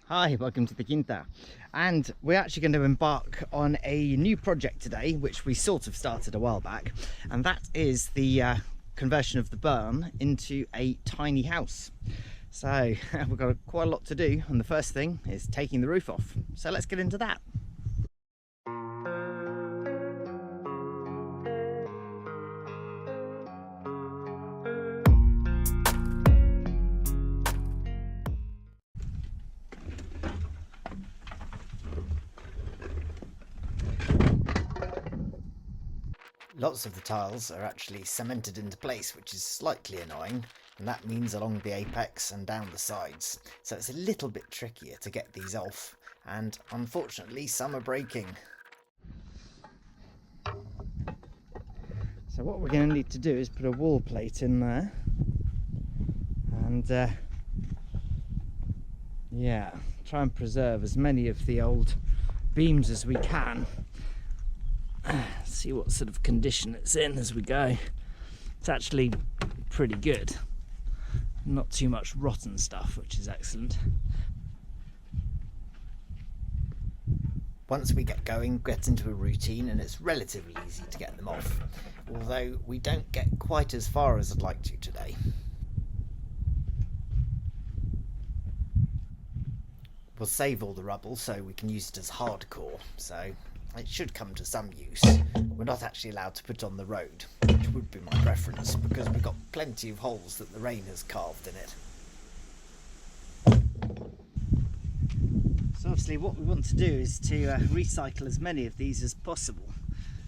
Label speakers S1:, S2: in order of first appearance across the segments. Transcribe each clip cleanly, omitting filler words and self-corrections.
S1: Hi, welcome to the Quinta. And we're actually going to embark on a new project today, which we sort of started a while back, and that is the conversion of the barn into a tiny house. So we've got quite a lot to do, and the first thing is taking the roof off. So let's get into that. Lots of the tiles are actually cemented into place, which is slightly annoying, and that means along the apex and down the sides. So it's a little bit trickier to get these off, and unfortunately some are breaking. So what we're going to need to do is put a wall plate in there, and yeah, try and preserve as many of the old beams as we can. See what sort of condition it's in as we go. It's actually pretty good, not too much rotten stuff, which is excellent. Once we get going, get into a routine, and it's relatively easy to get them off, although we don't get quite as far as I'd like to today. We'll save all the rubble so we can use it as hardcore, so it should come to some use. We're not actually allowed to put on the road, which would be my preference, because we've got plenty of holes that the rain has carved in it. So obviously what we want to do is to recycle as many of these as possible.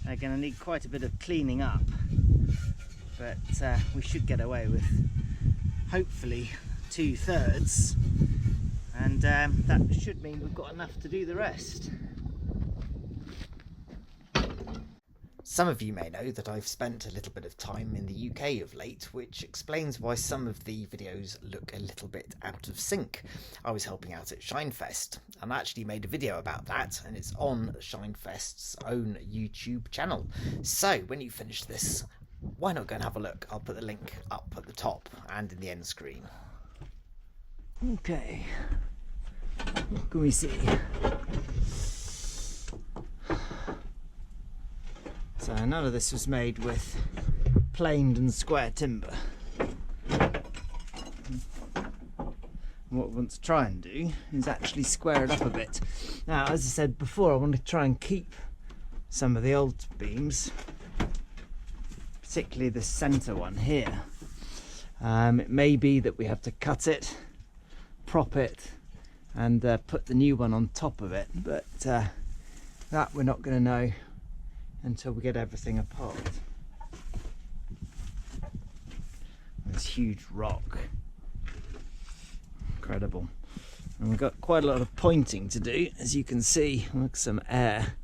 S1: They're going to need quite a bit of cleaning up, but we should get away with hopefully 2/3, and that should mean we've got enough to do the rest. Some of you may know that I've spent a little bit of time in the UK of late, which explains why some of the videos look a little bit out of sync. I was helping out at Shinefest, and I actually made a video about that, and it's on Shinefest's own YouTube channel. So when you finish this, why not go and have a look? I'll put the link up at the top and in the end screen. Okay, what can we see? So none of this was made with planed and square timber. What we want to try and do is actually square it up a bit. Now, as I said before, I want to try and keep some of the old beams, particularly the centre one here. It may be that we have to cut it, prop it, and put the new one on top of it, but that we're not going to know until we get everything apart. This huge rock, incredible. And we've got quite a lot of pointing to do, as you can see. Look, some air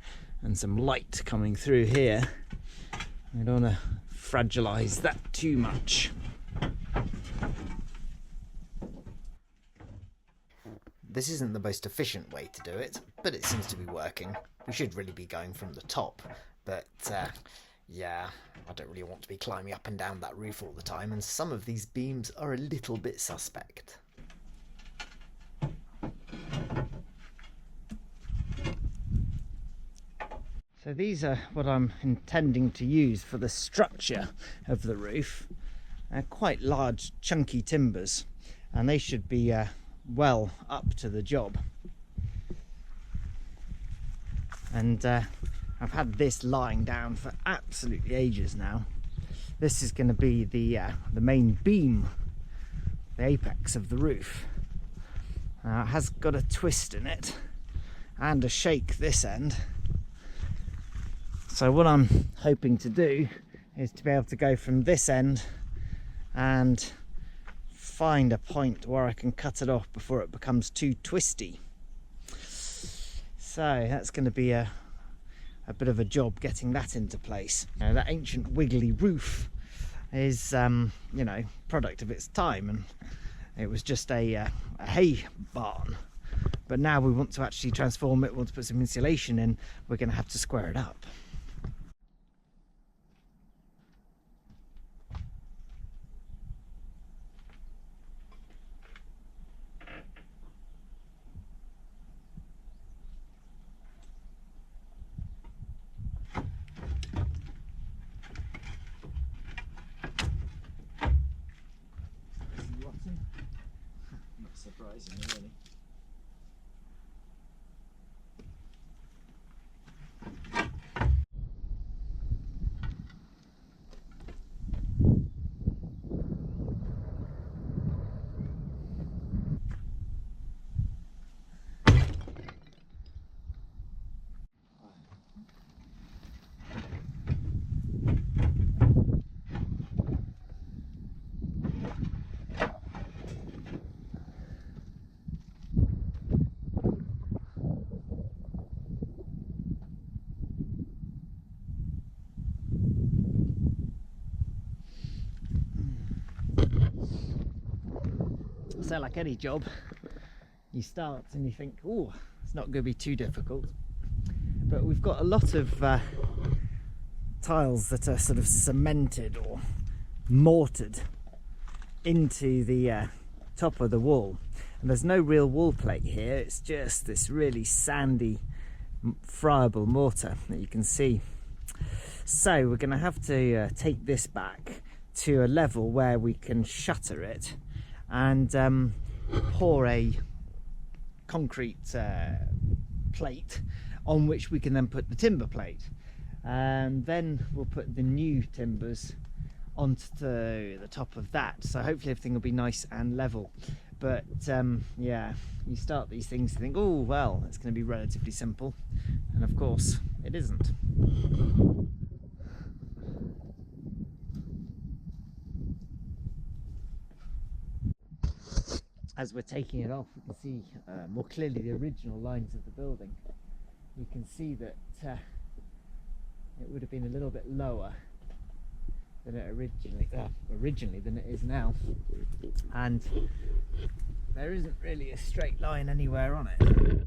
S1: and some light coming through here. I don't want to fragilize that too much. This isn't the most efficient way to do it, but it seems to be working. We should really be going from the top, but yeah, I don't really want to be climbing up and down that roof all the time, and some of these beams are a little bit suspect. So these are what I'm intending to use for the structure of the roof. They're quite large, chunky timbers, and they should be well up to the job. And I've had this lying down for absolutely ages now. This is going to be the main beam, the apex of the roof. It has got a twist in it and a shake this end. So what I'm hoping to do is to be able to go from this end and find a point where I can cut it off before it becomes too twisty. So that's going to be a bit of a job getting that into place. Now, that ancient wiggly roof is, you know, product of its time, and it was just a hay barn. But now we want to actually transform it, we want to put some insulation in, we're going to have to square it up.
S2: surprisingly, really.
S1: So like any job, you start and you think, oh, it's not going to be too difficult. But we've got a lot of tiles that are sort of cemented or mortared into the top of the wall. And there's no real wall plate here, it's just this really sandy, friable mortar that you can see. So we're going to have to take this back to a level where we can shutter it and pour a concrete plate on which we can then put the timber plate, and then we'll put the new timbers onto the top of that, so hopefully everything will be nice and level. But yeah, you start these things to think, oh well, it's going to be relatively simple, and of course it isn't. As we're taking it off, we can see more clearly the original lines of the building. You can see that it would have been a little bit lower than it originally than it is now, and there isn't really a straight line anywhere on it.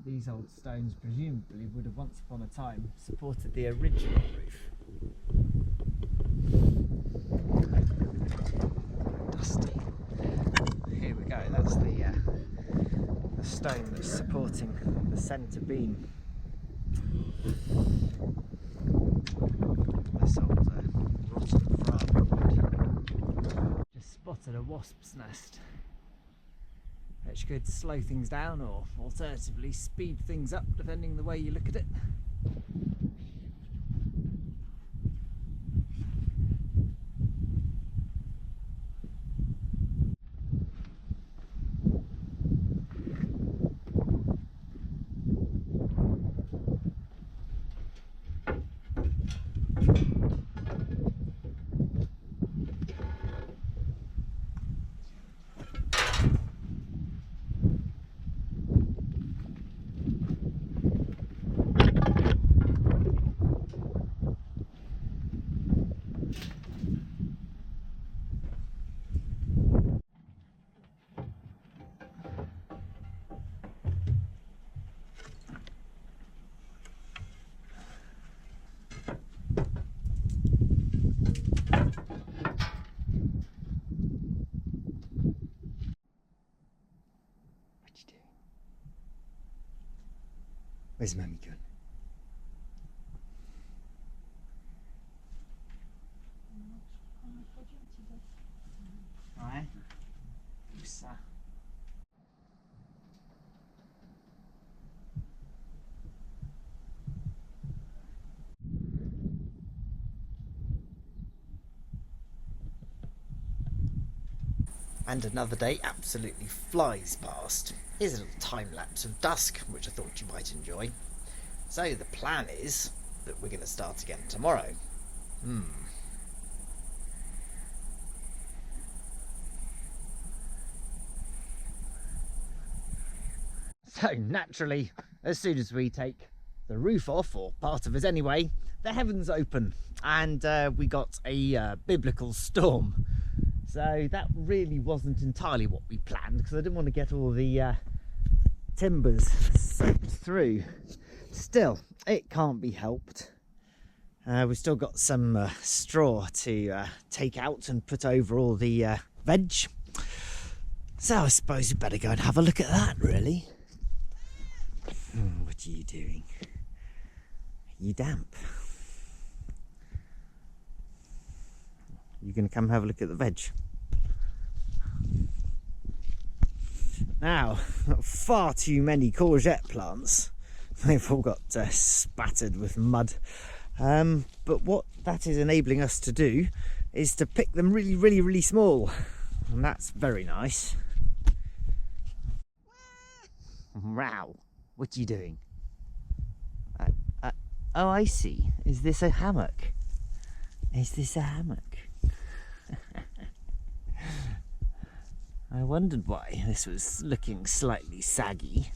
S1: These old stones presumably would have once upon a time supported the original roof. Dusty. Here we go, that's the stone that's supporting the centre beam. This old rotten fragment. Just spotted a wasp's nest, which could slow things down or alternatively speed things up depending on the way you look at it. Where's Mummy gone? Right. And another day absolutely flies past. Here's a little time lapse of dusk, which I thought you might enjoy. So the plan is that we're going to start again tomorrow. So naturally, as soon as we take the roof off, or part of it anyway, the heavens open and we got a biblical storm. So that really wasn't entirely what we planned, because I didn't want to get all the timbers soaked through. Still, it can't be helped. We've still got some straw to take out and put over all the veg. So I suppose we better go and have a look at that, really. What are you doing? Are you damp? You going to come have a look at the veg? Now, far too many courgette plants. They've all got spattered with mud. But what that is enabling us to do is to pick them really, really, really small. And that's very nice. Wow, what are you doing? Oh, I see. Is this a hammock? Is this a hammock? I wondered why this was looking slightly saggy.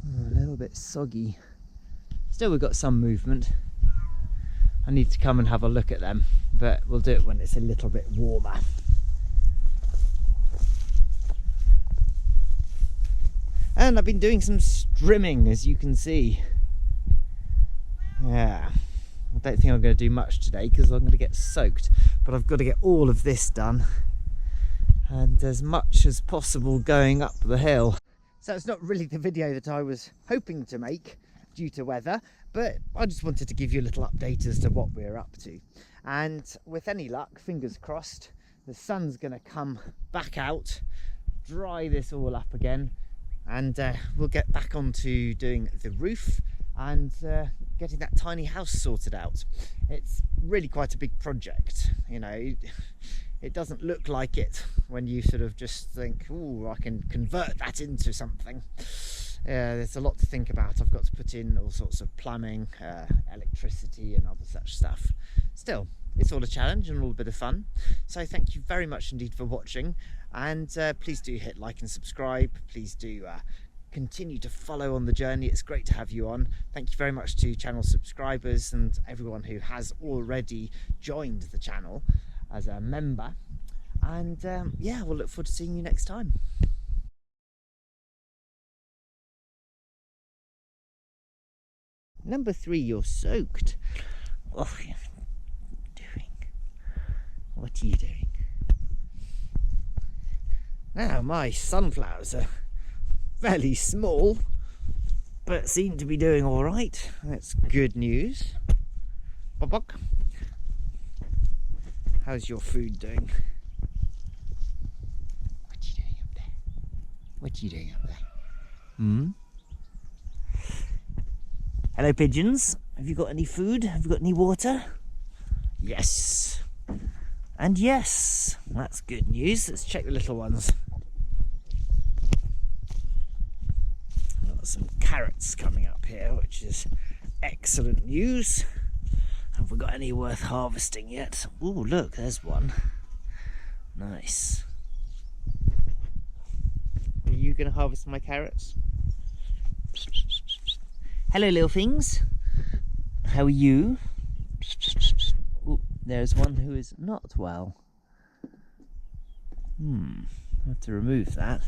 S1: A little bit soggy. Still, we've got some movement. I need to come and have a look at them, but we'll do it when it's a little bit warmer. And I've been doing some strimming, as you can see. Yeah, I don't think I'm going to do much today because I'm going to get soaked, but I've got to get all of this done and as much as possible going up the hill. So it's not really the video that I was hoping to make due to weather, but I just wanted to give you a little update as to what we're up to. And with any luck, fingers crossed, the sun's going to come back out, dry this all up again, and we'll get back onto doing the roof and getting that tiny house sorted out. It's really quite a big project, you know. It doesn't look like it when you sort of just think, oh, I can convert that into something. There's a lot to think about. I've got to put in all sorts of plumbing, electricity and other such stuff. Still, it's all a challenge and all a bit of fun. So thank you very much indeed for watching, and please do hit like and subscribe. Please do continue to follow on the journey. It's great to have you on. Thank you very much to channel subscribers and everyone who has already joined the channel as a member. And yeah, we'll look forward to seeing you next time. Number 3, you're soaked. What are you doing? What are you doing? Now, my sunflowers are fairly small, but seem to be doing all right. That's good news. Bok bok. How's your food doing? What are you doing up there? What are you doing up there? Hello, pigeons. Have you got any food? Have you got any water? Yes. And yes. That's good news. Let's check the little ones. Got some carrots coming up here, which is excellent news. Have we got any worth harvesting yet? Oh, look, there's one. Nice. Are you going to harvest my carrots? Hello, little things. How are you? Ooh, there's one who is not well. I have to remove that.